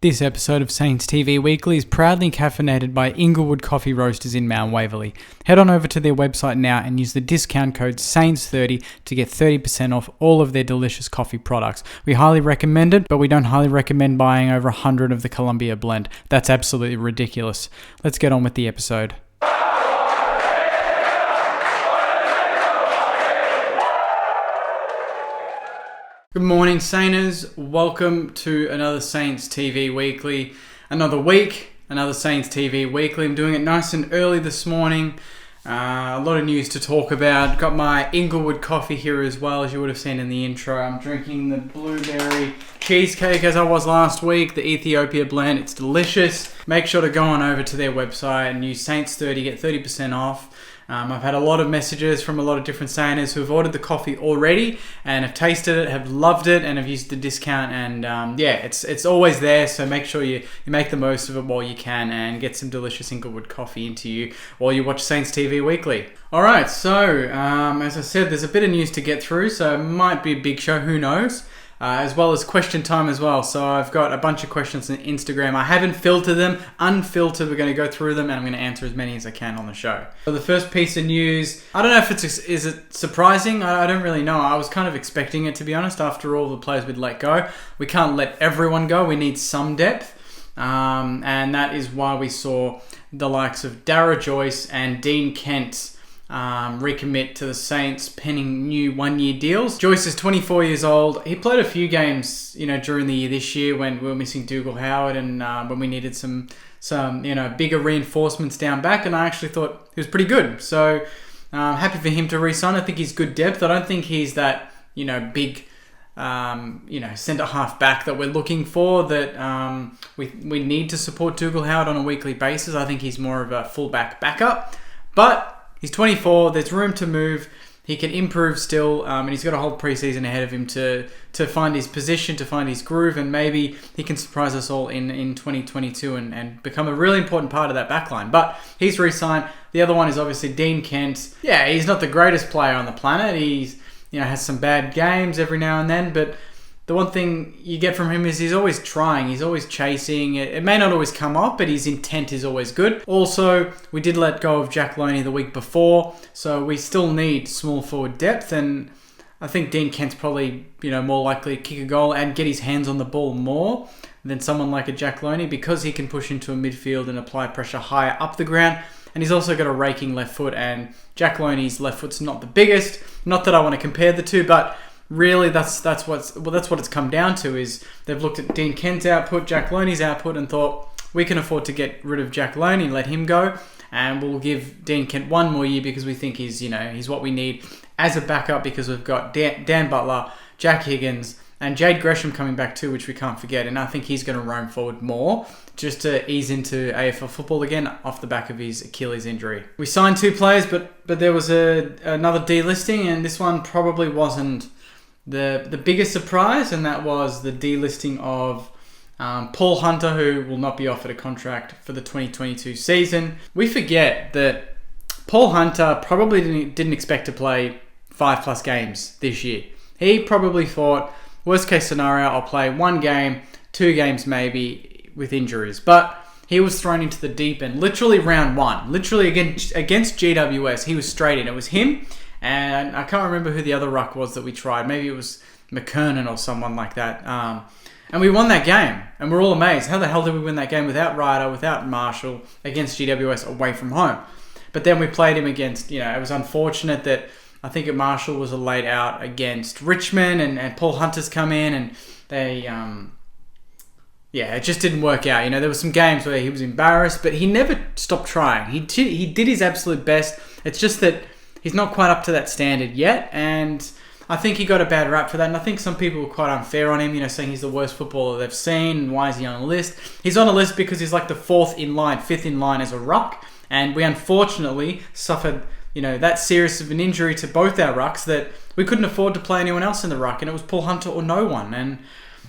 This episode of Saints TV Weekly is proudly caffeinated by Inglewood Coffee Roasters in Mount Waverley. Head on over to their website now and use the discount code SAINTS30 to get 30% off all of their delicious coffee products. We highly recommend it, but we don't highly recommend buying over 100 of the Columbia blend. That's absolutely ridiculous. Let's get on with the episode. Good morning, Sainters. Welcome to another Saints TV Weekly. Another week, another Saints TV Weekly. I'm doing it nice and early this morning. A lot of news to talk about. Got my Inglewood coffee here as well, as you would have seen in the intro. I'm drinking the blueberry cheesecake as I was last week, the Ethiopia blend. It's delicious. Make sure to go on over to their website and use Saints30, get 30% off. I've had a lot of messages from a lot of different Saints who have ordered the coffee already and have tasted it, have loved it, and have used the discount. And it's always there. So make sure you make the most of it while you can and get some delicious Inglewood coffee into you while you watch Saints TV Weekly. All right. So as I said, there's a bit of news to get through. So it might be a big show. Who knows? As well as question time as well. So I've got a bunch of questions on Instagram. I haven't filtered them. Unfiltered, we're going to go through them and I'm going to answer as many as I can on the show. So the first piece of news, I don't know if is it surprising? I don't really know. I was kind of expecting it, to be honest, after all the players we'd let go. We can't let everyone go. We need some depth. And that is why we saw the likes of Dara Joyce and Dean Kent recommit to the Saints, penning new one-year deals. Joyce is 24 years old. He played a few games, during the year this year when we were missing Dougal Howard and when we needed some bigger reinforcements down back. And I actually thought he was pretty good. So happy for him to re-sign. I think he's good depth. I don't think he's that big centre half back that we're looking for. That we need to support Dougal Howard on a weekly basis. I think he's more of a fullback backup, but he's 24. There's room to move. He can improve still, and he's got a whole preseason ahead of him to find his position, to find his groove, and maybe he can surprise us all in 2022 and become a really important part of that backline. But he's re-signed. The other one is obviously Dean Kent. Yeah, he's not the greatest player on the planet. He's has some bad games every now and then, but the one thing you get from him is he's always trying. He's always chasing. It may not always come off, but his intent is always good. Also, we did let go of Jack Loney the week before, so we still need small forward depth. And I think Dean Kent's probably more likely to kick a goal and get his hands on the ball more than someone like a Jack Loney, because he can push into a midfield and apply pressure higher up the ground. And he's also got a raking left foot, and Jack Loney's left foot's not the biggest. Not that I want to compare the two, but really, that's what it's come down to. Is they've looked at Dean Kent's output, Jack Loney's output, and thought we can afford to get rid of Jack Loney, let him go, and we'll give Dean Kent one more year because we think he's what we need as a backup, because we've got Dan Butler, Jack Higgins, and Jade Gresham coming back too, which we can't forget. And I think he's going to roam forward more just to ease into AFL football again off the back of his Achilles injury. We signed two players, but there was another delisting, and this one probably wasn't the biggest surprise, and that was the delisting of Paul Hunter, who will not be offered a contract for the 2022 season. We forget that Paul Hunter probably didn't expect to play 5+ games this year. He probably thought, worst case scenario, I'll play 1 game, 2 games maybe with injuries. But he was thrown into the deep end, literally round 1. Literally against GWS, he was straight in. It was him, and I can't remember who the other ruck was that we tried. Maybe it was McKernan or someone like that. And we won that game. And we're all amazed. How the hell did we win that game without Ryder, without Marshall, against GWS away from home? But then we played him against, it was unfortunate that I think Marshall was a late out against Richmond, and Paul Hunter's come in, and they, it just didn't work out. There were some games where he was embarrassed, but he never stopped trying. He did his absolute best. It's just that he's not quite up to that standard yet, and I think he got a bad rap for that, and I think some people were quite unfair on him, saying he's the worst footballer they've seen, and why is he on a list? He's on a list because he's like the 5th in line as a ruck, and we unfortunately suffered that serious of an injury to both our rucks that we couldn't afford to play anyone else in the ruck, and it was Paul Hunter or no one. And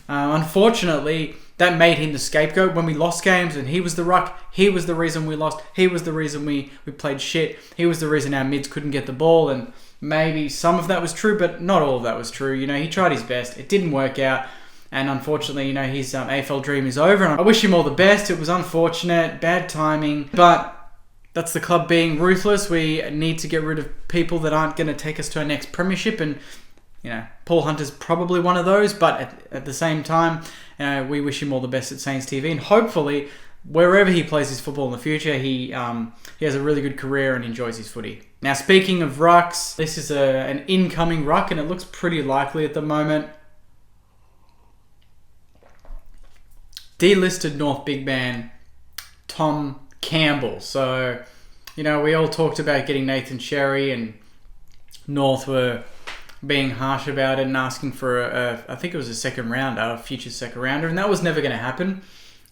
unfortunately, that made him the scapegoat when we lost games, and he was the ruck. He was the reason we lost. He was the reason we played shit. He was the reason our mids couldn't get the ball, and maybe some of that was true, but not all of that was true. He tried his best. It didn't work out. And unfortunately, his AFL dream is over. And I wish him all the best. It was unfortunate, bad timing, but that's the club being ruthless. We need to get rid of people that aren't going to take us to our next premiership. And, Paul Hunter's probably one of those. But at the same time, we wish him all the best at Saints TV. And hopefully, wherever he plays his football in the future, he has a really good career and enjoys his footy. Now, speaking of rucks, this is an incoming ruck, and it looks pretty likely at the moment. Delisted North big man Tom Campbell. So, we all talked about getting Nathan Sherry, and North were being harsh about it and asking for I think it was a future second rounder, and that was never going to happen.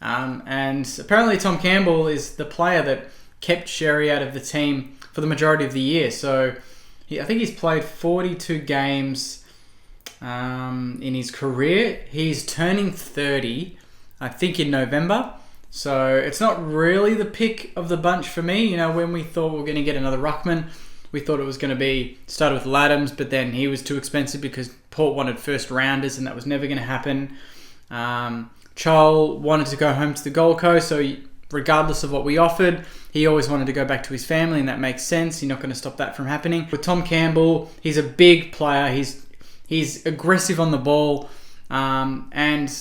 And apparently Tom Campbell is the player that kept Sherry out of the team for the majority of the year. So I think he's played 42 games in his career. He's turning 30, I think, in November. So it's not really the pick of the bunch for me. When we thought we were going to get another ruckman, we thought it was going to be started with Laddams, but then he was too expensive because Port wanted first rounders, and that was never going to happen. Chol wanted to go home to the Gold Coast, so regardless of what we offered, he always wanted to go back to his family, and that makes sense. You're not going to stop that from happening. With Tom Campbell, he's a big player. He's aggressive on the ball, and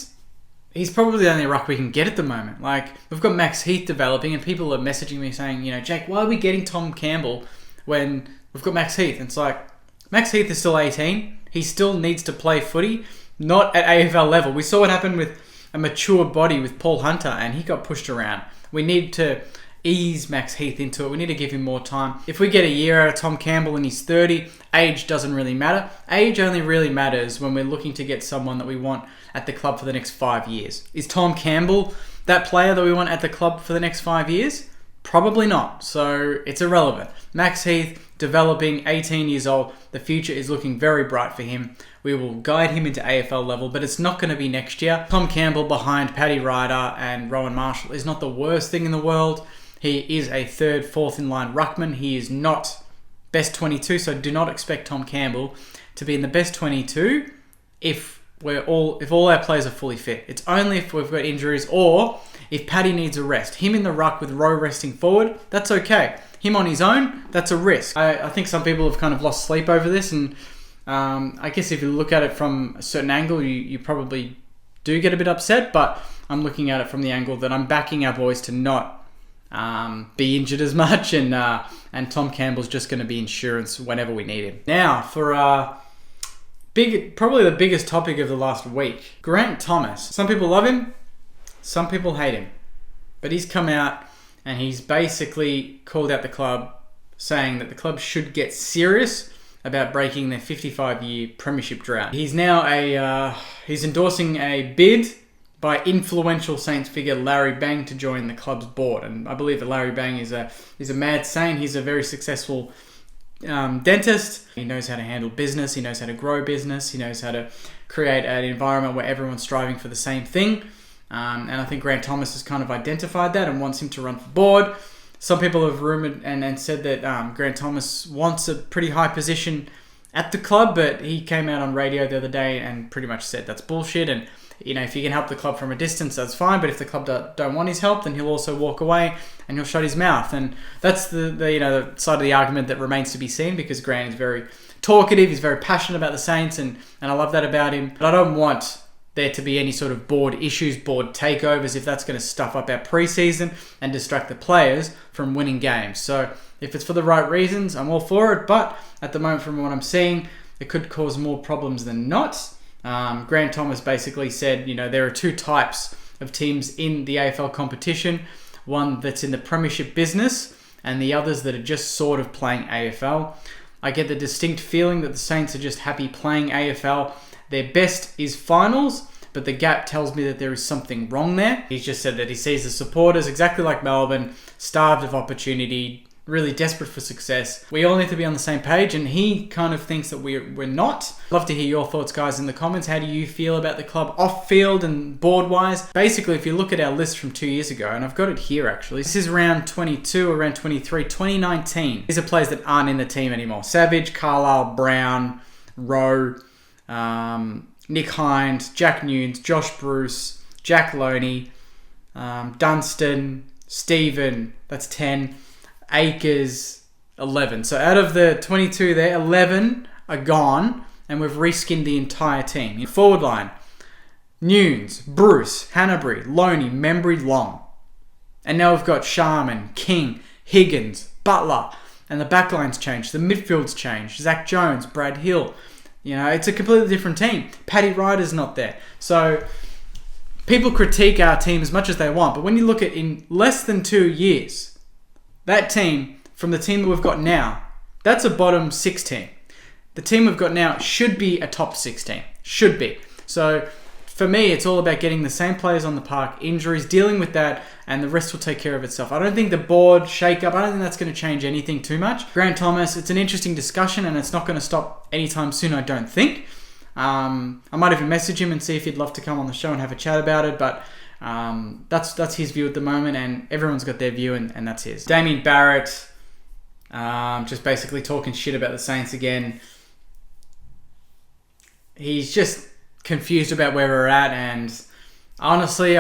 he's probably the only ruck we can get at the moment. Like, we've got Max Heath developing, and people are messaging me saying, Jake, why are we getting Tom Campbell when we've got Max Heath? And it's like, Max Heath is still 18. He still needs to play footy, not at AFL level. We saw what happened with a mature body with Paul Hunter, and he got pushed around. We need to ease Max Heath into it. We need to give him more time. If we get a year out of Tom Campbell and he's 30, age doesn't really matter. Age only really matters when we're looking to get someone that we want at the club for the next 5 years. Is Tom Campbell that player that we want at the club for the next 5 years? Probably not. So it's irrelevant. Max Heath, developing, 18 years old. The future is looking very bright for him. We will guide him into AFL level, but it's not going to be next year. Tom Campbell behind Paddy Ryder and Rowan Marshall is not the worst thing in the world. He is a third, fourth in line ruckman. He is not best 22, so do not expect Tom Campbell to be in the best 22 if all our players are fully fit. It's only if we've got injuries or if Paddy needs a rest. Him in the ruck with Rowe resting forward, that's okay. Him on his own, that's a risk. I think some people have kind of lost sleep over this, and I guess if you look at it from a certain angle, you probably do get a bit upset, but I'm looking at it from the angle that I'm backing our boys to not be injured as much, and Tom Campbell's just going to be insurance whenever we need him. Now, for probably the biggest topic of the last week, Grant Thomas. Some people love him, some people hate him, but he's come out and he's basically called out the club, saying that the club should get serious about breaking their 55-year premiership drought. He's now he's endorsing a bid by influential Saints figure Larry Bang to join the club's board, and I believe that Larry Bang is a mad Saint. He's a very successful dentist. He knows how to handle business. He knows how to grow business. He knows how to create an environment where everyone's striving for the same thing. And I think Grant Thomas has kind of identified that and wants him to run for board. Some people have rumoured and said that Grant Thomas wants a pretty high position at the club, but he came out on radio the other day and pretty much said that's bullshit. And if you can help the club from a distance, that's fine. But if the club don't want his help, then he'll also walk away and he'll shut his mouth. And that's the side of the argument that remains to be seen, because Grant is very talkative. He's very passionate about the Saints, and I love that about him. But I don't want there to be any sort of board issues, board takeovers, if that's going to stuff up our preseason and distract the players from winning games. So if it's for the right reasons, I'm all for it. But at the moment, from what I'm seeing, it could cause more problems than not. Grant Thomas basically said, there are two types of teams in the AFL competition. One that's in the premiership business, and the others that are just sort of playing AFL. I get the distinct feeling that the Saints are just happy playing AFL. Their best is finals, but the gap tells me that there is something wrong there. He's just said that he sees the supporters, exactly like Melbourne, starved of opportunity, really desperate for success. We all need to be on the same page, and he kind of thinks that we're not. Love to hear your thoughts, guys, in the comments. How do you feel about the club off-field and board-wise? Basically, if you look at our list from 2 years ago, and I've got it here actually, this is round 22 or round 23, 2019. These are players that aren't in the team anymore. Savage, Carlisle, Brown, Rowe, Nick Hind, Jack Nunes, Josh Bruce, Jack Loney, Dunstan, Stephen, that's 10, Akers, 11. So out of the 22 there, 11 are gone, and we've reskinned the entire team. Forward line, Nunes, Bruce, Hanbury, Loney, Membry, Long. And now we've got Sharman, King, Higgins, Butler, and the backline's changed. The midfield's changed. Zach Jones, Brad Hill. It's a completely different team. Paddy Ryder's not there. So people critique our team as much as they want, but when you look at in less than 2 years, that team from the team that we've got now, that's a bottom 6 team. The team we've got now should be a top 6 team. Should be. So for me, it's all about getting the same players on the park, injuries, dealing with that, and the rest will take care of itself. I don't think the board shake-up, I don't think that's going to change anything too much. Grant Thomas, it's an interesting discussion, and it's not going to stop anytime soon, I don't think. I might even message him and see if he'd love to come on the show and have a chat about it, but that's his view at the moment, and everyone's got their view, and that's his. Damian Barrett, just basically talking shit about the Saints again. He's just confused about where we're at, and honestly,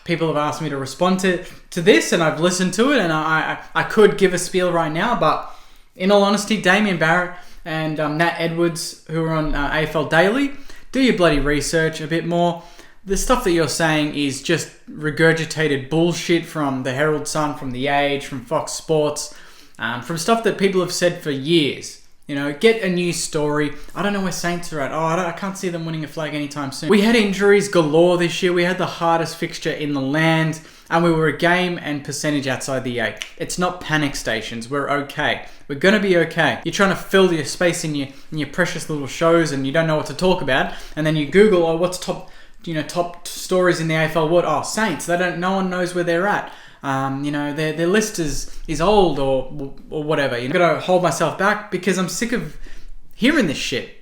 people have asked me to respond to this, and I've listened to it, and I could give a spiel right now, but in all honesty, Damian Barrett and Nat Edwards, who are on AFL Daily, do your bloody research a bit more. The stuff that you're saying is just regurgitated bullshit from the Herald Sun, from The Age, from Fox Sports, from stuff that people have said for years. Get a new story. I don't know where Saints are at. I can't see them winning a flag anytime soon. We had injuries galore this year. We had the hardest fixture in the land, and we were a game and percentage outside the 8. It's not panic stations. We're okay. We're going to be okay. You're trying to fill your space in your precious little shows, and you don't know what to talk about, and then you Google, what's top stories in the AFL? What? Saints. No one knows where they're at. Their list is old or whatever. I've got to hold myself back because I'm sick of hearing this shit.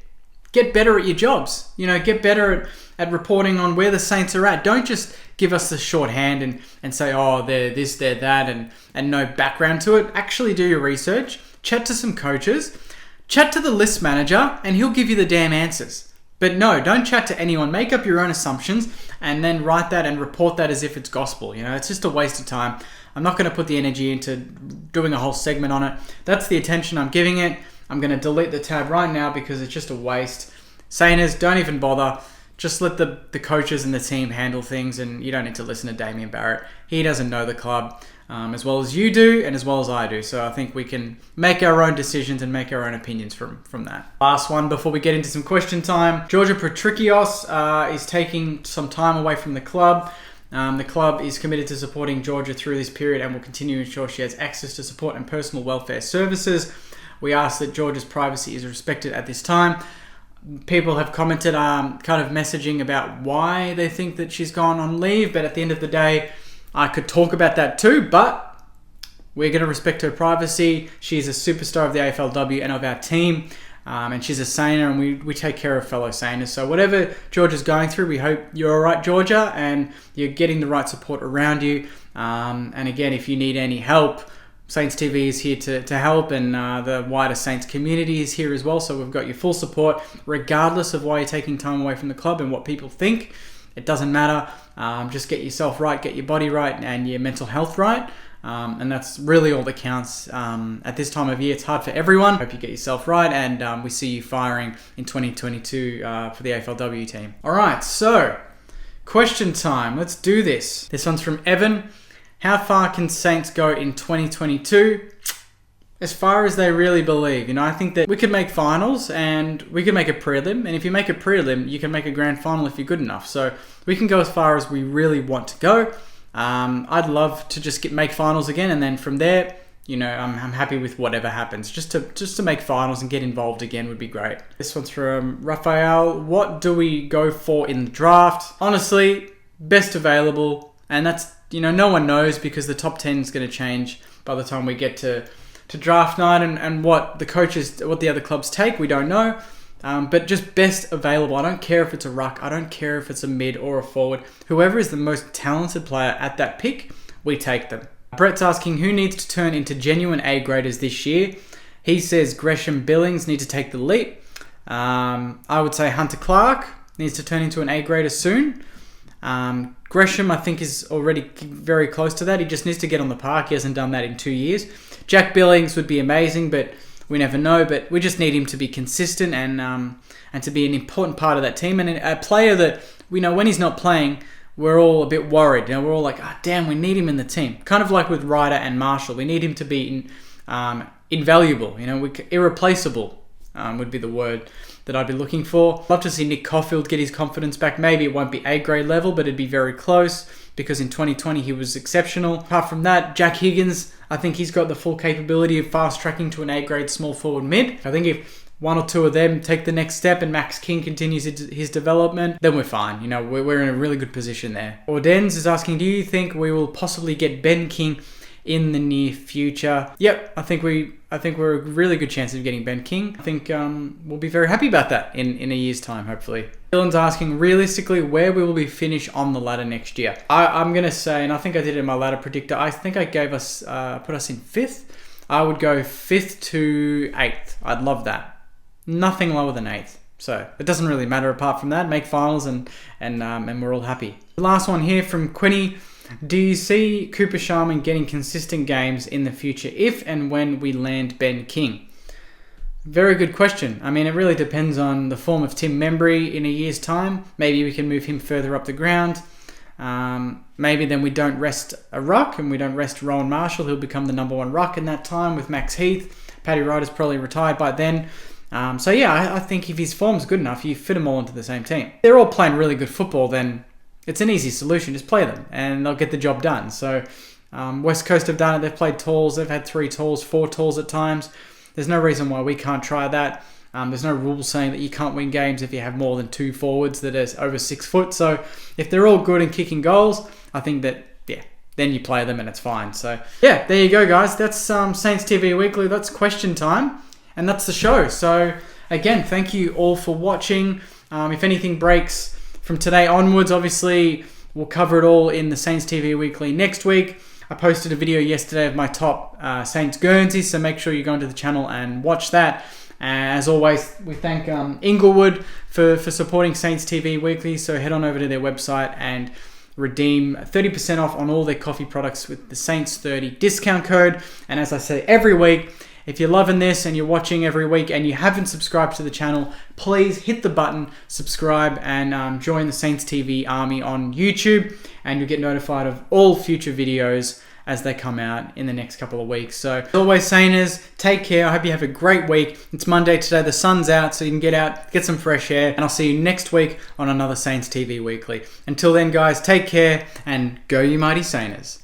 Get better at your jobs. Get better at reporting on where the Saints are at. Don't just give us the shorthand and say, they're this, they're that, and no background to it. Actually do your research. Chat to some coaches. Chat to the list manager, and he'll give you the damn answers. But no, don't chat to anyone. Make up your own assumptions and then write that and report that as if it's gospel. It's just a waste of time. I'm not going to put the energy into doing a whole segment on it. That's the attention I'm giving it. I'm going to delete the tab right now because it's just a waste. Sainers, don't even bother. Just let the coaches and the team handle things, and you don't need to listen to Damian Barrett. He doesn't know the club as well as you do and as well as I do. So I think we can make our own decisions and make our own opinions from that. Last one before we get into some question time. Georgia Patrikios is taking some time away from the club. The club is committed to supporting Georgia through this period and will continue to ensure she has access to support and personal welfare services. We ask that Georgia's privacy is respected at this time. People have commented kind of messaging about why they think that she's gone on leave, but at the end of the day, I could talk about that too, but we're going to respect her privacy. She's a superstar of the AFLW and of our team, and she's a Sainer, and we take care of fellow Sainers. So whatever Georgia's going through, we hope you're all right, Georgia, and you're getting the right support around you. And again, if you need any help, Saints TV is here to help, and the wider Saints community is here as well. So we've got your full support, regardless of why you're taking time away from the club and what people think. It doesn't matter. Just get yourself right, get your body right, and your mental health right. And that's really all that counts. At this time of year, it's hard for everyone. Hope you get yourself right, and we see you firing in 2022 for the AFLW team. All right, so question time. Let's do this. This one's from Evan. How far can Saints go in 2022? As far as they really believe. I think that we could make finals and we could make a prelim. And if you make a prelim, you can make a grand final if you're good enough. So we can go as far as we really want to go. I'd love to just make finals again. And then from there, I'm happy with whatever happens. Just to make finals and get involved again would be great. This one's from Raphael. What do we go for in the draft? Honestly, best available. And that's, no one knows because the top 10 is going to change by the time we get to draft night, and what the other clubs take, we don't know. But just best available. I don't care if it's a ruck. I don't care if it's a mid or a forward. Whoever is the most talented player at that pick, we take them. Brett's asking who needs to turn into genuine A graders this year. He says Gresham Billings need to take the leap. I would say Hunter Clark needs to turn into an A grader soon. Gresham, I think, is already very close to that. He just needs to get on the park. He hasn't done that in 2 years. Jack Billings would be amazing, but we never know. But we just need him to be consistent and to be an important part of that team. And a player that we know when he's not playing, we're all a bit worried. We're all like, damn, we need him in the team. Kind of like with Ryder and Marshall. We need him to be invaluable. Irreplaceable would be the word that I'd be looking for. Love to see Nick Caulfield get his confidence back. Maybe it won't be A grade level, but it'd be very close because in 2020 he was exceptional. Apart from that, Jack Higgins, I think he's got the full capability of fast tracking to an A grade small forward mid. I think if one or two of them take the next step and Max King continues his development, then we're fine. We're in a really good position there. Ordens is asking, do you think we will possibly get Ben King in the near future? Yep, I think we're a really good chance of getting Ben King. I think we'll be very happy about that in a year's time, hopefully. Dylan's asking, realistically, where we will be finished on the ladder next year? I'm going to say, and I think I did it in my ladder predictor, I think I gave us, put us in 5th. I would go 5th to 8th. I'd love that. Nothing lower than 8th. So it doesn't really matter apart from that. Make finals and we're all happy. The last one here from Queenie. Do you see Cooper Sharman getting consistent games in the future if and when we land Ben King? Very good question. I mean, it really depends on the form of Tim Membry in a year's time. Maybe we can move him further up the ground. Maybe then we don't rest a ruck and we don't rest Rowan Marshall. He'll become the number 1 ruck in that time with Max Heath. Paddy Ryder's probably retired by then. I think if his form's good enough, you fit them all into the same team. If they're all playing really good football, then it's an easy solution. Just play them and they'll get the job done. So West Coast have done it. They've played talls. They've had 3 talls, 4 talls at times. There's no reason why we can't try that. There's no rules saying that you can't win games if you have more than 2 forwards that are over 6 foot. So if they're all good and kicking goals, I think that, then you play them and it's fine. So there you go, guys. That's Saints TV Weekly. That's question time. And that's the show. So again, thank you all for watching. If anything breaks from today onwards, obviously we'll cover it all in the Saints TV Weekly next week. I posted a video yesterday of my top Saints Guernseys, so make sure you go into the channel and watch that. As always, we thank Inglewood for supporting Saints TV Weekly, so head on over to their website and redeem 30% off on all their coffee products with the Saints 30 discount code. And as I say every week, if you're loving this and you're watching every week and you haven't subscribed to the channel, please hit the button, subscribe, and join the Saints TV army on YouTube, and you'll get notified of all future videos as they come out in the next couple of weeks. So as always, Sainers, take care. I hope you have a great week. It's Monday today. The sun's out, so you can get out, get some fresh air, and I'll see you next week on another Saints TV Weekly. Until then, guys, take care and go you mighty Sainers.